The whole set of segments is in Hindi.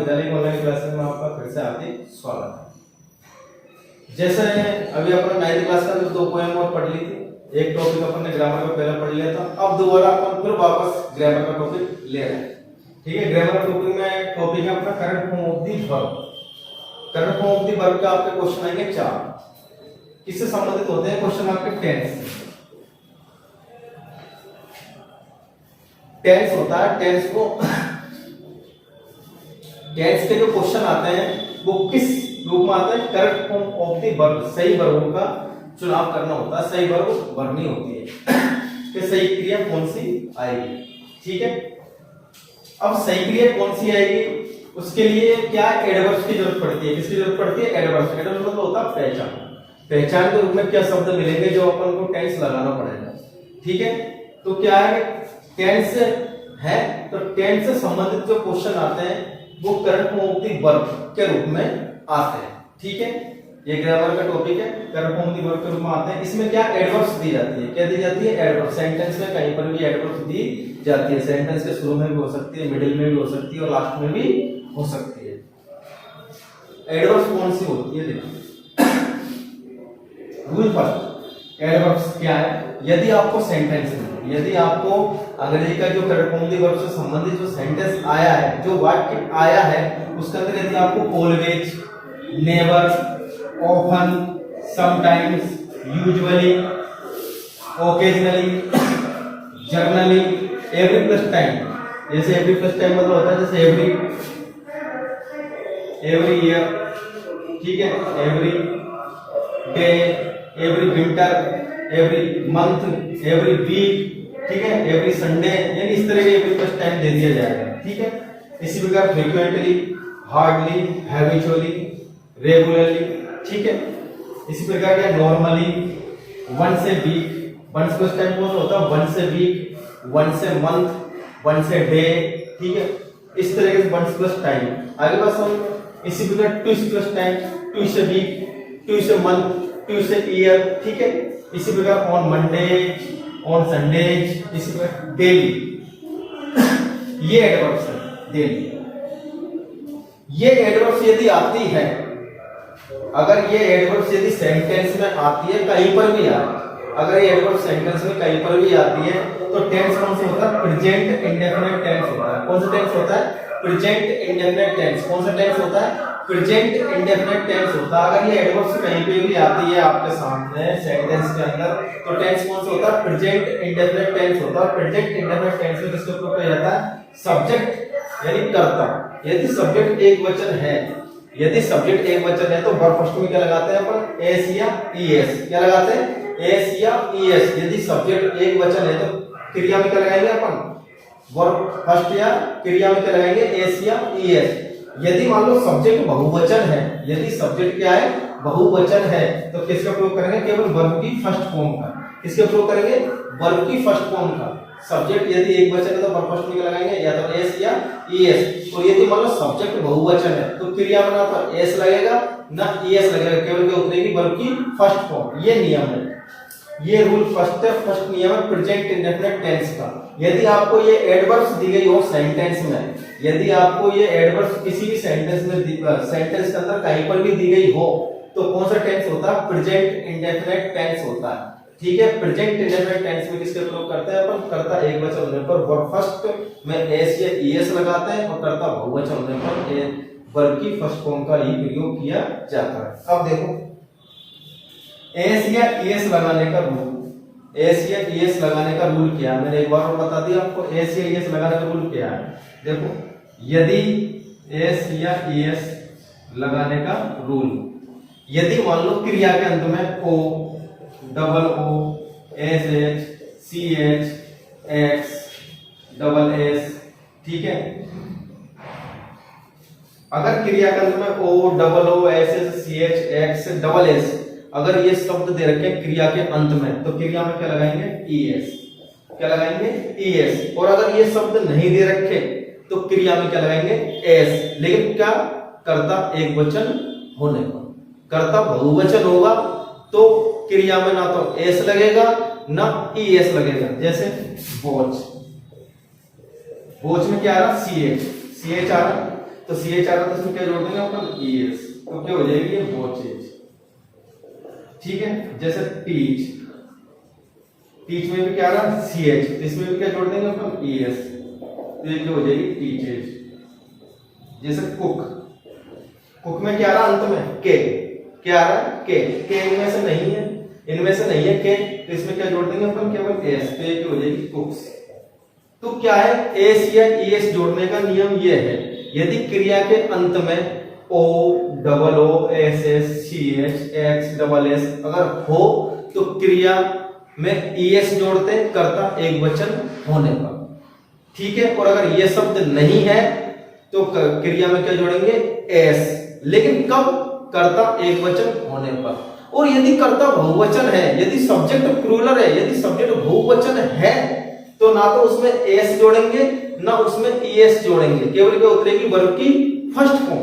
विद्यालय की ऑनलाइन क्लासेस में आपका फिर से हार्दिक स्वागत है। जैसे अभी अपन 9th क्लास का जो 2 पोएम और पढ़ ली थी, एक टॉपिक अपन ने ग्रामर का पहले पढ़ लिया था, अब दोबारा अपन फिर वापस ग्रामर का टॉपिक ले रहे हैं। ठीक है, ग्रामर का टॉपिक है अपना current form of the verb. Current form of the verb के आपके क्वेश्चन आएंगे 4। किससे संबंधित होते हैं क्वेश्चन आपके? टेंस से। टेंस होता है, टेंस के जो क्वेश्चन आते हैं वो किस रूप में आते हैं? Correct form of the verb, सही वर्बों का चुनाव करना होता है, सही वर्ब भरनी होती है कि सही क्रिया कौन सी आएगी। ठीक है, अब सही क्रिया कौन सी आएगी उसके लिए क्या एडवर्ब्स की जरूरत पड़ती है? किसकी जरूरत पड़ती है? एडवर्ब्स। एडवर्ब्स मतलब होता है पहचान। पहचान के रूप में क्या शब्द मिलेंगे जो अपन को टेंस लगाना पड़ेगा। ठीक है, तो क्या है? टेंस है, तो टेंस से संबंधित जो क्वेश्चन आते हैं वो current form of the verb के रूप में आते हैं। ठीक है, ये ग्रामर का टॉपिक है, current form of the verb के रूप में आते हैं। इसमें क्या एडवर्ब्स दी जाती है? क्या दी जाती है? एडवर्ब। सेंटेंस में कहीं पर भी एडवर्ब्स दी जाती है। सेंटेंस के शुरू में भी हो सकती है, मिडिल में भी हो सकती है और लास्ट में भी हो सकती है। एडवर्ब्स कौन सी होती है? देखो रूल फर्स्ट, एडवर्ब्स क्या है? यदि आपको सेंटेंस में, यदि आपको अंग्रेजी का जो current form of the verb से संबंधित जो सेंटेंस आया है, जो वाक्य आया है, उसके अंदर यदि आपको always, never, often, sometimes, usually, occasionally, generally, every plus time, जैसे एवरी प्लस टाइम मतलब होता है जैसे एवरी ईयर, ठीक है, every day, every winter, every month, every week, ठीक है, एवरी संडे, यानी इस तरह के एवरी प्लस टाइम दे दिया जाएगा। ठीक है, इसी प्रकार फ्रीक्वेंटली, हार्डली, हैबिचुअली, रेगुलरली, ठीक है, इसी प्रकार का normally, once a week, once plus time कौन होता है? Once a week, once a month, once a day, ठीक है, इस तरह के वंस प्लस टाइम। आगे बात समझ। इसी प्रकार twice plus time, twice a week, twice a month, twice a year, ठीक है, इसी प्रकार ऑन मंडे, ऑन संडेज, इसी प्रकार डेली। ये एडवर्ब्स है, डेली। ये एडवर्ब्स यदि आती है, अगर ये एडवर्ब्स यदि सेंटेंस में आती है, कहीं पर भी आए, अगर ये एडवर्ब सेंटेंस में कहीं पर भी आती है तो टेंस कौन सा होता है? प्रेजेंट इंडेफिनिट टेंस होता है। कौन सा टेंस होता है? Present indefinite tense. कौन सा टेंस होता है? प्रेजेंट इंडेफिनिट टेंस होता है। अगर ये एडवर्ब्स कहीं पे भी आती है आपके सामने सेंटेंस के अंदर, तो टेंस कौन सा होता है? प्रेजेंट इंडेफिनिट टेंस होता है। प्रेजेंट इंडेफिनिट टेंस में किसके ऊपर किया जाता है? सब्जेक्ट यानी कर्ता। यदि सब्जेक्ट एक वचन है, यदि सब्जेक्ट एक वचन है तो वर्ब फर्स्ट में क्या लगाते हैं अपन? एस या ईएस। क्या लगाते हैं? एस या ईएस। यदि सब्जेक्ट एक वचन है तो क्रिया में क्या लगाएंगे अपन? वर्ब फर्स्ट या क्रिया में क्या लगाएंगे? एस या ईएस। यदि मान लो सब्जेक्ट बहुवचन है, यदि सब्जेक्ट क्या है? बहुवचन है, तो किसका प्रयोग करेंगे? केवल वर्ब की फर्स्ट फॉर्म का। किसका प्रयोग करेंगे? वर्ब की फर्स्ट फॉर्म का। सब्जेक्ट यदि एक वचन है तो वर्ब फर्स्ट में क्या लगाएंगे? या तो एस या ईएस। तो यदि मान लो सब्जेक्ट बहुवचन है तो क्रिया में ना तो एस लगेगा ना ईएस लगेगा, केवल क्या उतरेगी? वर्ब की फर्स्ट फॉर्म। ये नियम है, ये रूल फर्स्ट नियम है प्रेजेंट इंडेफिनिट टेंस का। यदि आपको ये एडवर्ब्स दी गई हो सेंटेंस में, यदि आपको ये एडवर्ब्स किसी भी सेंटेंस में सेंटेंस के अंदर कहीं पर भी दी गई हो तो कौन सा टेंस होता है? प्रेजेंट इंडेफिनिट टेंस होता है। ठीक है, प्रेजेंट इंडेफिनिट टेंस में किसके प्रयोग करते हैं अपन? कर्ता एक वचन होने पर वर्ब फर्स्ट में एस या ईएस लगाते हैं और कर्ता बहुवचन होने पर वर्ब की फर्स्ट फॉर्म का ही प्रयोग किया जाता है। अब देखो एस या ईएस लगाने का रूल, एस या ईएस लगाने का रूल क्या है? मैंने एक बार और बता दिया आपको। एस या ईएस लगाने का रूल क्या है? देखो, यदि एस या ईएस लगाने का रूल, यदि मान लो क्रिया के अंत में O, double O, S H, C H, X, double S, ठीक है, अगर क्रिया के अंत में O, double O, S H, C H, X, double S, अगर ये शब्द दे रखे क्रिया के अंत में तो क्रिया में क्या लगाएंगे? ईएस। क्या लगाएंगे? ईएस। और अगर ये शब्द नहीं दे रखे तो क्रिया में क्या लगाएंगे? एस। लेकिन क्या? कर्ता एक वचन होने पर। कर्ता बहुवचन होगा तो क्रिया में ना तो एस लगेगा ना ईएस लगेगा। जैसे वॉच, वॉच में क्या आ रहा? सी एच आ रहा, तो तो CH आ रहा तो इसमें क्या जोड़ देंगे अपन ES, तो क्या हो जाएगी ये वॉचेज। ठीक है, जैसे टीच, टीच में भी क्या आ रहा CH, तो इसमें भी क्या जोड़ देंगे अपन ES, तो ये क्या हो जाएगी टीचेज। जैसे कुक, कुक में क्या आ रहा अंत में के, क्या आ रहा के, इनमें से नहीं है, इनमें से नहीं है के, तो इसमें क्या जोड़ देंगे अपन केवल एस, तो ये हो जाएगी कुक्स। तो क्या है एस या ईएस जोड़ने का नियम ये है, यदि क्रिया के अंत में O double O S S C H X double S अगर हो तो क्रिया में ईएस जोड़ते हैं कर्ता एक वचन होने पर। ठीक है, और अगर ये शब्द नहीं है तो क्रिया में क्या जोड़ेंगे एस, लेकिन कब कर्ता एक वचन होने पर। और यदि कर्ता बहुवचन है, यदि सब्जेक्ट प्लूरल है, यदि सब्जेक्ट बहुवचन है तो ना तो उसमें एस जोड़ेंगे ना उसमें ईएस जोड़ेंगे, केवल क्या उतरेगी वर्ब की फर्स्ट फॉर्म,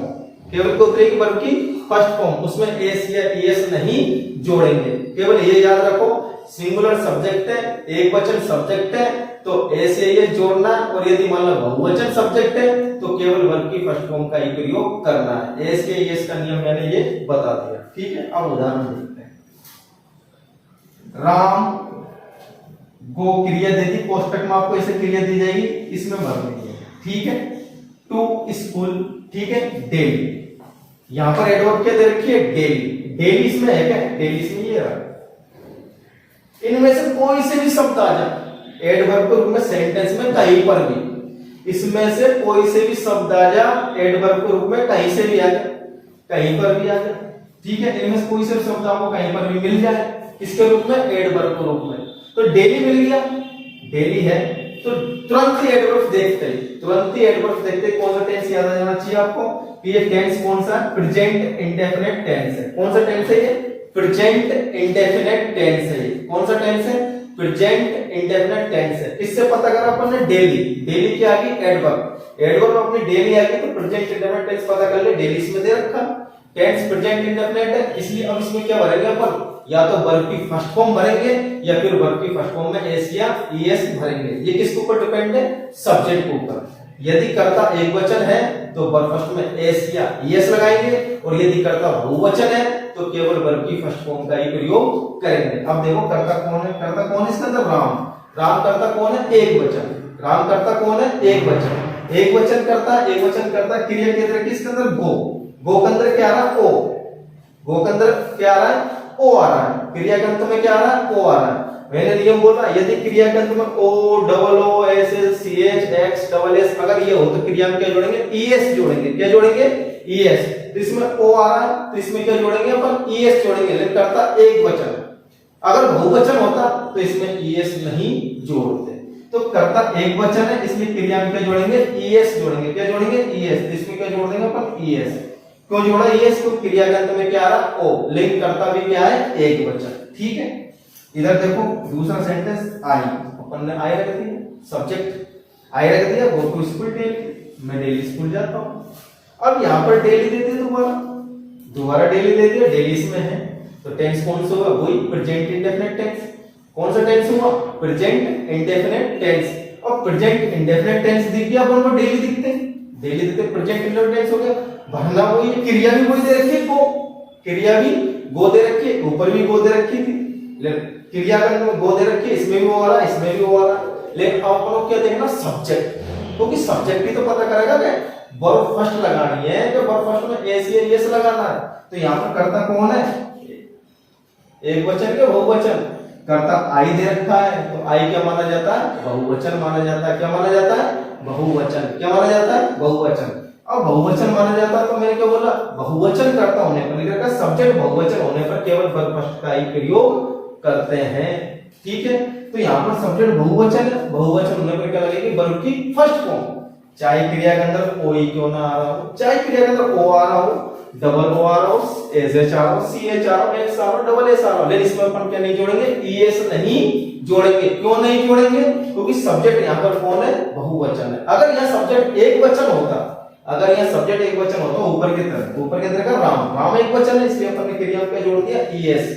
केवल क्या उतरेगी वर्ब की फर्स्ट फॉर्म, उसमें एस या ईएस नहीं जोड़ेंगे। केवल ये याद रखो सिंगुलर सब्जेक्ट है, एक वचन सब्जेक्ट है तो एस या ईएस जोड़ना है, और यदि मान लो बहुवचन सब्जेक्ट है तो केवल वर्ब की फर्स्ट फॉर्म का ही प्रयोग करना है। एस या ईएस का नियम मैंने ये बता दिया। ठीक है, अब उदाहरण देखते हैं। राम गो क्रिया दे दी, कोष्टक में आपको ऐसे क्रिया दी जाएगी, इसमें भर देंगे। ठीक है, टू स्कूल, ठीक है, डेली, यहां पर एडवर्ब क्या दे रखी है डेली, डेली इसमें है क्या, डेली इसमें ये रहा। इनमें से कोई से भी शब्द आ जाए एडवर्ब के रूप में सेंटेंस में कहीं पर भी, इसमें से कोई से भी शब्द आ जा एडवर्ब के रूप में कहीं से भी आ जाए, कहीं पर भी आ जाए। ठीक है, इनमें से कोई से भी शब्द आपको कहीं पर भी मिल जाए इसके रूप में एडवर्ब के रूप में, तो डेली मिल गया, डेली है तो तुरंत ही एडवर्ब देखते ही, तुरंत ही एडवर्ब देखते ही कौन सा टेंस याद आ जाना चाहिए आपको, ये टेंस कौन सा है, प्रेजेंट इंडेफिनिट टेंस है। कौन सा टेंस है ये, प्रेजेंट इंडेफिनिट टेंस है। कौन सा टेंस है, प्रेजेंट इंडेफिनिट टेंस है। इससे पता करा अपन ने डेली, डेली की आ गई एडवर्ब, एडवर्ब अपनी डेली आ गई तो प्रेजेंट इंडेफिनिट टेंस पता कर ले, डेली इसमें दे रखा, टेंस प्रेजेंट इंडेफिनिट है, इसलिए अब इसमें क्या भरेंगे अपन, या तो वर्ब की फर्स्ट फॉर्म भरेंगे या फिर वर्ब की फर्स्ट फॉर्म में एस या ईएस भरेंगे। ये किसके ऊपर डिपेंड है, सब्जेक्ट के ऊपर। यदि कर्ता एक वचन है तो वर्ब फर्स्ट में एस या ईएस लगाएंगे, और यदि कर्ता बहुवचन है तो केवल वर्ब की फर्स्ट फॉर्म का ही प्रयोग करेंगे। अब देखो कर्ता कौन है, कर्ता कौन है इसके अंदर, राम, राम कर्ता कौन है, एक वचन, राम कर्ता कौन है, एक वचन, एक वचन करता, एक वचन करता, क्रिया के अंदर किसके अंदर गो, गो के अंदर क्या आ रहा है ओ, गो के अंदर क्या आ रहा है ओ आ रहा है, क्रिया के अंत में क्या आ रहा है ओ आ रहा है। मैंने नियम बोला यदि क्रिया के अंत में O double O S S C H X double S अगर ये हो तो क्रिया में क्या जोड़ेंगे ईएस जोड़ेंगे, क्या जोड़ेंगे ईएस, तो इसमें ओ आ रहा है तो इसमें क्या जोड़ेंगे अपन ईएस जोड़ेंगे, लेकिन करता एक वचन, अगर बहुवचन होता तो इसमें ईएस नहीं जोड़ते। तो कर्ता एक वचन है इसलिए क्रिया में क्या जोड़ेंगे ईएस जोड़ेंगे, क्या जोड़ेंगे ईएस, इसमें क्या जोड़ देंगे अपन ईएस। क्यों जोड़ा ईएस, तो क्रिया के अंत में क्या आ रहा ओ, लेकिन कर्ता भी क्या है एक वचन। ठीक है, इधर देखो दूसरा सेंटेंस आई, अपन ने आई रख दिया, सब्जेक्ट आई रख दिया, गो टू स्कूल डेली, मैं डेली स्कूल जाता हूं। अब यहां पर डेली दे दिया, दोबारा डेली दे दिया, डेली इसमें है तो टेंस कौन सा हुआ, वही प्रेजेंट इंडेफिनिट टेंस। कौन सा टेंस हुआ, प्रेजेंट इंडेफिनिट टेंस। और प्रेजेंट इंडेफिनिट टेंस दिख गया अपन को, डेली दिखते, डेली दिखते, प्रेजेंट इंडेफिनिट टेंस हो गया। भरना वही, क्रिया भी वही दे रखी है, गो, क्रिया भी गो दे रखी है, ऊपर भी गो दे रखी थी, क्रिया का गो दे रखी है, इसमें भी वो आ रहा है, इसमें भी वो आ रहा है। लेकिन अब अपन क्या देखना सब्जेक्ट, क्योंकि सब्जेक्ट भी तो पता करेगा कि वर्ब फर्स्ट लगानी है, तो वर्ब फर्स्ट में एस या एस लगाना है। तो यहां पर कर्ता कौन है, एक वचन के बहुवचन, कर्ता आई दे रखा है तो आई क्या माना जाता है, बहुवचन माना जाता है। क्या माना जाता है, बहुवचन। क्या माना जाता है, बहुवचन। अब बहुवचन माना जाता है तो मैंने क्या बोला, बहुवचन कर्ता होने पर, लेकिन सब्जेक्ट बहुवचन होने पर केवल वर्ब फर्स्ट का ही प्रयोग करते हैं। ठीक है, तो यहाँ पर सब्जेक्ट बहुवचन है, बहुवचन होने पर क्या लगेगी वर्ब की फर्स्ट फॉर्म, चाहे क्रिया के अंदर ओ क्यों ना आ रहा हो, चाहे क्रिया के अंदर ओ आ रहा हो, डबल ओ आ रहा हो, एस एच आ रहा हो, सी एच आ रहा हो, एक्स आ रहा हो, डबल एस आ रहा हो, लेकिन इसमें अपन क्या नहीं जोड़ेंगे, ईएस नहीं जोड़ेंगे। क्यों नहीं जोड़ेंगे, क्योंकि सब्जेक्ट यहाँ पर कौन है, बहुवचन है। अगर यह सब्जेक्ट एक वचन होता, अगर यह सब्जेक्ट एक वचन होता, ऊपर की तरफ का राम, राम एक वचन है इसलिए अपन ने क्रिया पे जोड़ दिया ईएस।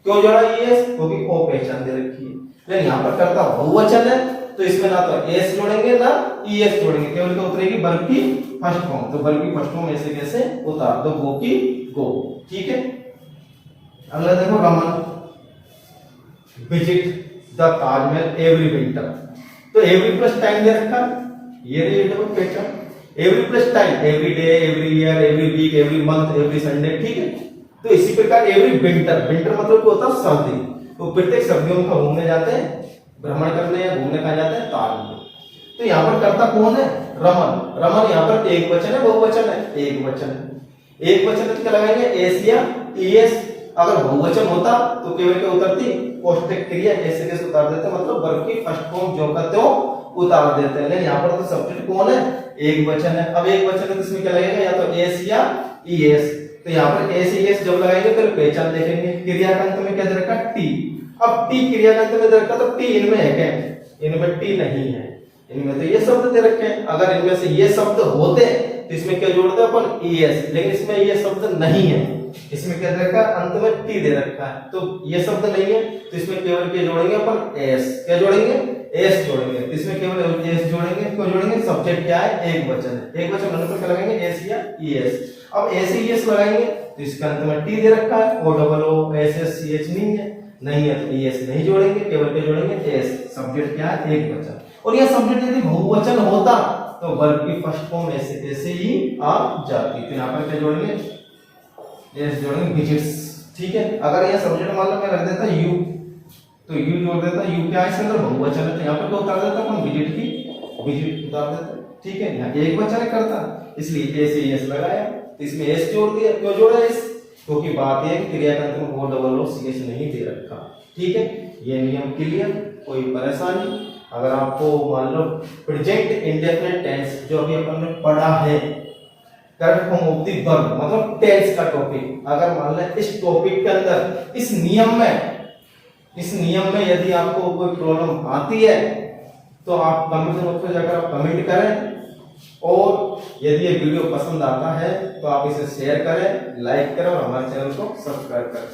क्यों जोड़ा ईएस, क्योंकि ओ पहचान दे रखी है। लेकिन यहाँ पर कर्ता बहुवचन है तो इसमें ना तो एस जोड़ेंगे ना ईएस जोड़ेंगे, केवल क्या उतरेगी वर्ब की फर्स्ट फॉर्म। तो वर्ब की फर्स्ट फॉर्म ऐसे कैसे उतार दो, गो की गो। ठीक है, अगला देखो, Raman visit the Taj Mahal every winter. तो एवरी प्लस टाइम दे रखा, ये relatable pattern. Every plus time, every day, every year, every week, every month, every Sunday. ठीक है, तो इसी प्रकार एवरी विंटर, विंटर मतलब क्या होता है, सर्दी। तो प्रत्येक सर्दियों में घूमने जाते हैं, भ्रमण करने या घूमने कहाँ जाते हैं, ताजमहल। तो यहाँ पर करता कौन है, रमन। रमन यहाँ पर एक वचन है बहुवचन है, एक वचन है। एक वचन है क्या लगाएंगे, एस या ईएस। अगर बहुवचन होता तो केवल क्या उतरती, कोष्टक क्रिया ऐसे कैसे उतार देते, मतलब वर्ब की फर्स्ट फॉर्म जो का त्यों उतार देते हैं। लेकिन यहाँ पर तो सब्जेक्ट कौन है, एक वचन है। अब एक वचन है तो इसमें क्या लगेगा, या तो एस या ईएस। तो यहाँ पर एस ईएस जब लगाएंगे फिर पहचान देखेंगे। क्रिया का अंत में क्या दे रखा, टी। अब टी क्रिया का अंत में दे रखा, तो टी इनमें है क्या, इनमें टी नहीं है। इनमें तो ये शब्द दे रखे हैं, अगर इनमें से ये शब्द होते तो इसमें क्या जोड़ते अपन, ईएस। लेकिन इसमें ये शब्द नहीं है, इसमें क्या दे रखा है, अंत में टी दे रखा है। तो ये शब्द नहीं है, तो इसमें केवल क्या जोड़ेंगे अपन, एस। क्या जोड़ेंगे, एस जोड़ेंगे। तो इसमें केवल एस जोड़ेंगे। क्यों जोड़ेंगे, सब्जेक्ट क्या है, एक वचन है। एक वचन होने पर क्या लगाएंगे, एस या ईएस। अब एस ईएस लगाएंगे तो इसके अंत में टी दे रखा है, O double O S S C H नहीं है, नहीं है तो ईएस नहीं जोड़ेंगे, केवल क्या जोड़ेंगे, एस। सब्जेक्ट क्या है, एक वचन। और यह सब्जेक्ट यदि बहुवचन होता तो वर्ब की फर्स्ट फॉर्म ऐसे ऐसे ही आ जाती। तो यहाँ पर क्या जोड़ेंगे, एस जोड़ेंगे, विजिट्स। ठीक है, अगर यह सब्जेक्ट मान लो मैं रख देता यू, तो यू जोड़ देता, यू क्या है इसके अंदर बहुवचन है, तो यहाँ पर क्या उतार देता अपन, विजिट की विजिट उतार देता। ठीक है, यहाँ एक वचन करता, इसलिए एस एस लगाया, तो इसमें एस जोड़ दिया। क्यों जोड़ा एस, क्योंकि बात है क्रिया का अंत में ओ डबल ओ सी एच नहीं दे रखा। ठीक है, ये नियम क्लियर, कोई परेशानी। अगर आपको मान लो प्रेजेंट इंडेफिनिट टेंस जो अभी अपन ने पढ़ा है, correct form of the verb मतलब टेंस का टॉपिक, अगर मान लो इस टॉपिक के अंदर इस नियम में यदि आपको कोई प्रॉब्लम आती है तो आप कमेंट बॉक्स में जाकर आप कमेंट करें। और यदि ये वीडियो पसंद आता है तो आप इसे शेयर करें, लाइक करें और हमारे चैनल को सब्सक्राइब करें।